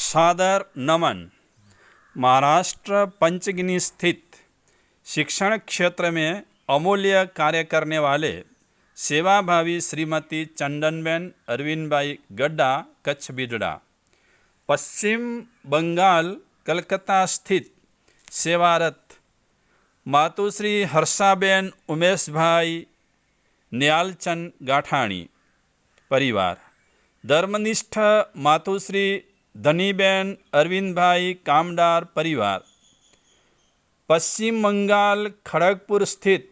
सादर नमन। महाराष्ट्र पंचगिनी स्थित शिक्षण क्षेत्र में अमूल्य कार्य करने वाले सेवाभावी श्रीमती चंदनबेन अरविंदभाई गड्ढा कच्छ बिजड़ा, पश्चिम बंगाल कलकत्ता स्थित सेवारत मातुश्री हर्षाबेन उमेशभाई न्यालचंद गाठाणी परिवार, धर्मनिष्ठ मातुश्री धनीबेन अरविंदभाई कामदार परिवार, पश्चिम बंगाल खड़गपुर स्थित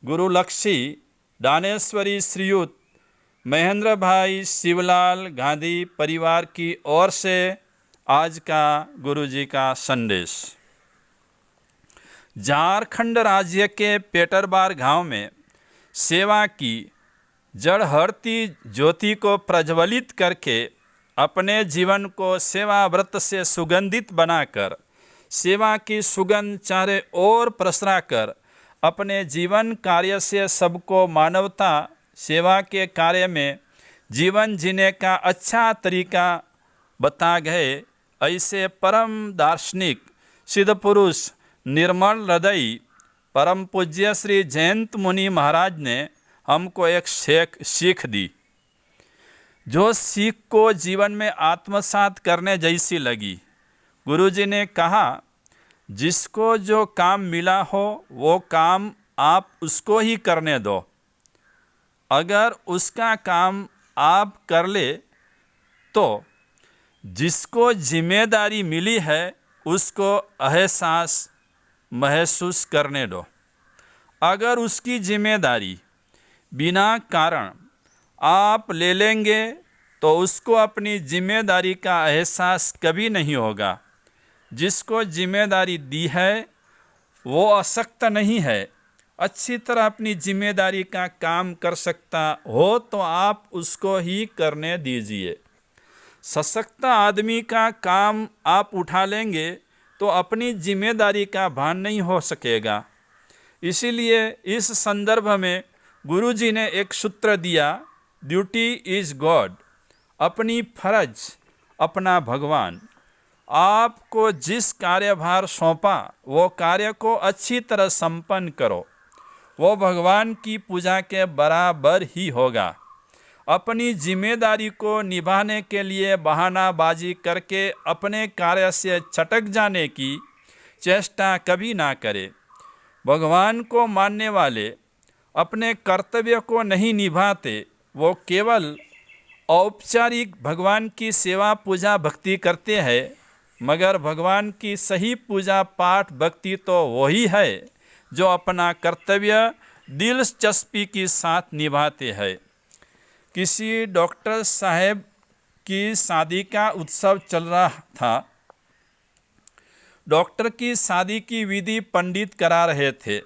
गुरुलक्षी दानेश्वरी श्रीयुत महेंद्र भाई शिवलाल गांधी परिवार की ओर से आज का गुरुजी का संदेश। झारखंड राज्य के पेटरबार गांव में सेवा की जड़हरती ज्योति को प्रज्वलित करके अपने जीवन को सेवा व्रत से सुगंधित बनाकर सेवा की सुगंध चारे ओर प्रसरा कर अपने जीवन कार्य से सबको मानवता सेवा के कार्य में जीवन जीने का अच्छा तरीका बता गए, ऐसे परम दार्शनिक सिद्ध पुरुष निर्मल हृदयी परम पूज्य श्री जयंत मुनि महाराज ने हमको एक सीख दी, जो सीख को जीवन में आत्मसात करने जैसी लगी। गुरुजी ने कहा, जिसको जो काम मिला हो वो काम आप उसको ही करने दो। अगर उसका काम आप कर ले तो जिसको जिम्मेदारी मिली है उसको एहसास महसूस करने दो। अगर उसकी जिम्मेदारी बिना कारण आप ले लेंगे तो उसको अपनी जिम्मेदारी का एहसास कभी नहीं होगा। जिसको जिम्मेदारी दी है वो अशक्त नहीं है, अच्छी तरह अपनी जिम्मेदारी का काम कर सकता हो तो आप उसको ही करने दीजिए। सशक्त आदमी का काम आप उठा लेंगे तो अपनी जिम्मेदारी का भान नहीं हो सकेगा। इसीलिए इस संदर्भ में गुरुजी ने एक सूत्र दिया, ड्यूटी इज गॉड, अपनी फर्ज अपना भगवान। आपको जिस कार्यभार सौंपा वो कार्य को अच्छी तरह संपन्न करो, वो भगवान की पूजा के बराबर ही होगा। अपनी जिम्मेदारी को निभाने के लिए बहानाबाजी करके अपने कार्य से छटक जाने की चेष्टा कभी ना करें। भगवान को मानने वाले अपने कर्तव्य को नहीं निभाते, वो केवल औपचारिक भगवान की सेवा पूजा भक्ति करते हैं, मगर भगवान की सही पूजा पाठ भक्ति तो वही है जो अपना कर्तव्य दिलचस्पी के साथ निभाते हैं। किसी डॉक्टर साहब की शादी का उत्सव चल रहा था। डॉक्टर की शादी की विधि पंडित करा रहे थे।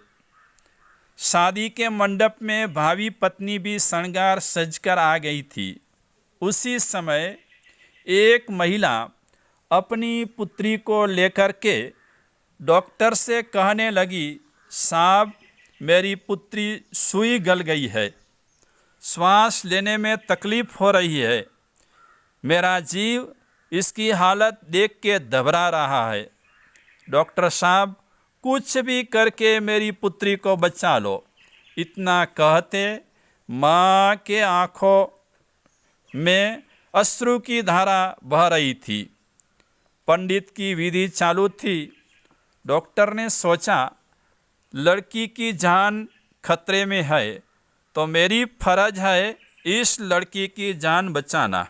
शादी के मंडप में भावी पत्नी भी श्रृंगार सजकर आ गई थी। उसी समय एक महिला अपनी पुत्री को लेकर के डॉक्टर से कहने लगी, साहब मेरी पुत्री सुई गल गई है, श्वास लेने में तकलीफ हो रही है, मेरा जीव इसकी हालत देख के घबरा रहा है। डॉक्टर साहब कुछ भी करके मेरी पुत्री को बचा लो। इतना कहते माँ के आँखों में अश्रु की धारा बह रही थी। पंडित की विधि चालू थी। डॉक्टर ने सोचा, लड़की की जान खतरे में है तो मेरी फर्ज है इस लड़की की जान बचाना।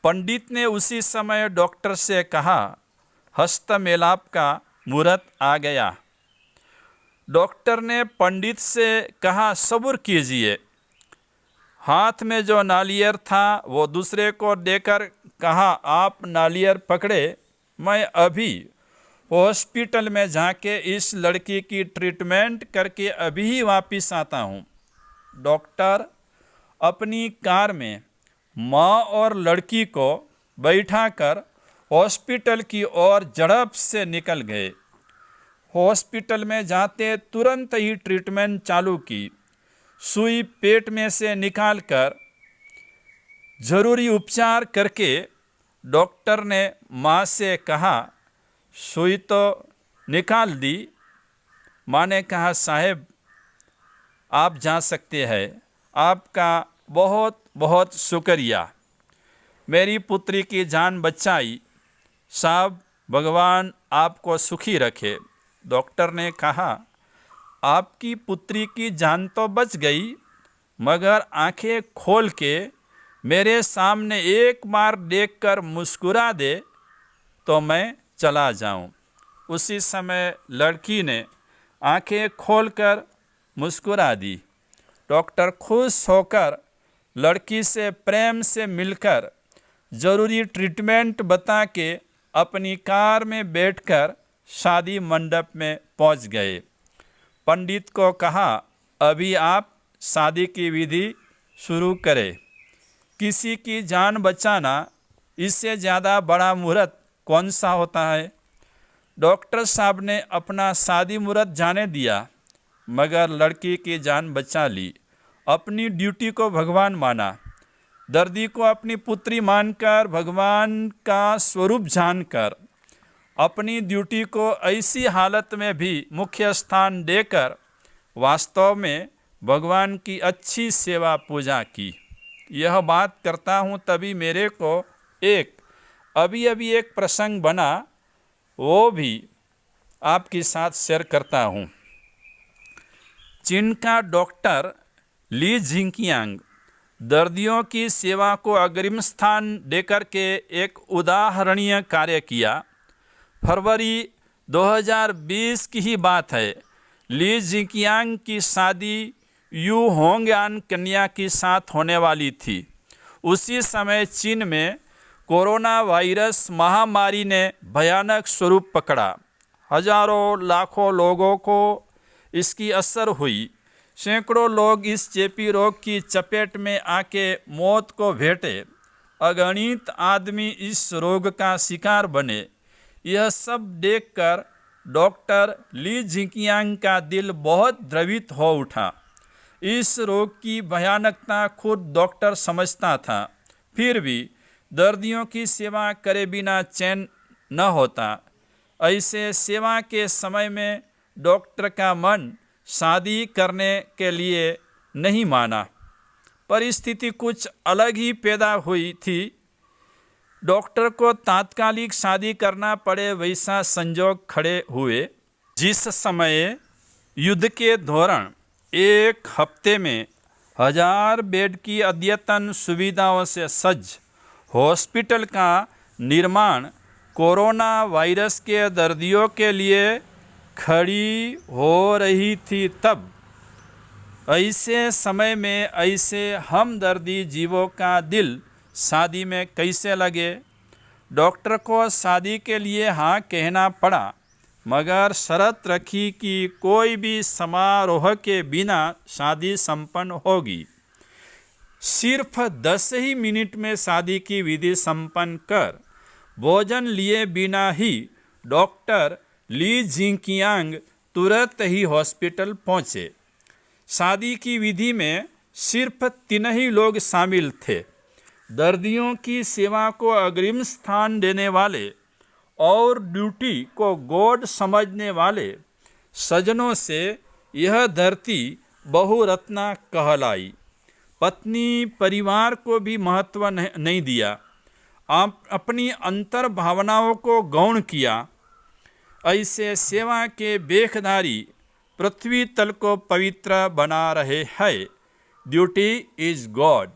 पंडित ने उसी समय डॉक्टर से कहा, हस्त मेलाप का मुहूर्त आ गया। डॉक्टर ने पंडित से कहा, सब्र कीजिए। हाथ में जो नालियर था वो दूसरे को देकर कहा, आप नालियर पकड़े, मैं अभी हॉस्पिटल में जाके इस लड़की की ट्रीटमेंट करके अभी ही वापस आता हूँ। डॉक्टर अपनी कार में माँ और लड़की को बैठाकर हॉस्पिटल की ओर झड़प से निकल गए। हॉस्पिटल में जाते तुरंत ही ट्रीटमेंट चालू की। सुई पेट में से निकालकर जरूरी उपचार करके डॉक्टर ने माँ से कहा, सुई तो निकाल दी। माँ ने कहा, साहब आप जा सकते हैं, आपका बहुत बहुत शुक्रिया, मेरी पुत्री की जान बचाई। साहब भगवान आपको सुखी रखे। डॉक्टर ने कहा, आपकी पुत्री की जान तो बच गई, मगर आंखें खोल के मेरे सामने एक बार देखकर मुस्कुरा दे तो मैं चला जाऊं। उसी समय लड़की ने आंखें खोलकर मुस्कुरा दी। डॉक्टर खुश होकर लड़की से प्रेम से मिलकर ज़रूरी ट्रीटमेंट बता के अपनी कार में बैठकर शादी मंडप में पहुंच गए। पंडित को कहा, अभी आप शादी की विधि शुरू करें। किसी की जान बचाना इससे ज़्यादा बड़ा मुहूर्त कौन सा होता है। डॉक्टर साहब ने अपना शादी मुहूर्त जाने दिया, मगर लड़की की जान बचा ली। अपनी ड्यूटी को भगवान माना। दर्दी को अपनी पुत्री मानकर, भगवान का स्वरूप जानकर, अपनी ड्यूटी को ऐसी हालत में भी मुख्य स्थान देकर वास्तव में भगवान की अच्छी सेवा पूजा की। यह बात करता हूँ तभी मेरे को अभी एक प्रसंग बना, वो भी आपके साथ शेयर करता हूँ। चीन का डॉक्टर ली जिंकियांग दर्दियों की सेवा को अग्रिम स्थान देकर के एक उदाहरणीय कार्य किया। फरवरी 2020 की ही बात है। ली जिंकियांग की शादी यू होंगयान कन्या के साथ होने वाली थी। उसी समय चीन में कोरोना वायरस महामारी ने भयानक स्वरूप पकड़ा। हजारों लाखों लोगों को इसकी असर हुई। सैकड़ों लोग इस चेपी रोग की चपेट में आके मौत को भेटे। अगणित आदमी इस रोग का शिकार बने। यह सब देखकर डॉक्टर ली जिंकियांग का दिल बहुत द्रवित हो उठा। इस रोग की भयानकता खुद डॉक्टर समझता था, फिर भी दर्दियों की सेवा करे बिना चैन न होता। ऐसे सेवा के समय में डॉक्टर का मन शादी करने के लिए नहीं माना। परिस्थिति कुछ अलग ही पैदा हुई थी। डॉक्टर को तात्कालिक शादी करना पड़े वैसा संजोग खड़े हुए। जिस समय युद्ध के दौरान एक हफ्ते में 1000 बेड की अद्यतन सुविधाओं से सज्ज हॉस्पिटल का निर्माण कोरोना वायरस के दर्दियों के लिए खड़ी हो रही थी, तब ऐसे समय में ऐसे हमदर्दी जीवों का दिल शादी में कैसे लगे। डॉक्टर को शादी के लिए हाँ कहना पड़ा, मगर शर्त रखी कि कोई भी समारोह के बिना शादी संपन्न होगी। सिर्फ 10 ही मिनट में शादी की विधि संपन्न कर भोजन लिए बिना ही डॉक्टर ली जिंकियांग तुरंत ही हॉस्पिटल पहुँचे। शादी की विधि में सिर्फ 3 ही लोग शामिल थे। दर्दियों की सेवा को अग्रिम स्थान देने वाले और ड्यूटी को गॉड समझने वाले सज्जनों से यह धरती बहुरत्ना कहलाई। पत्नी परिवार को भी महत्व नहीं दिया, आप अपनी अंतर भावनाओं को गौण किया। ऐसे सेवा के बेखधारी पृथ्वी तल को पवित्र बना रहे हैं। Duty is God.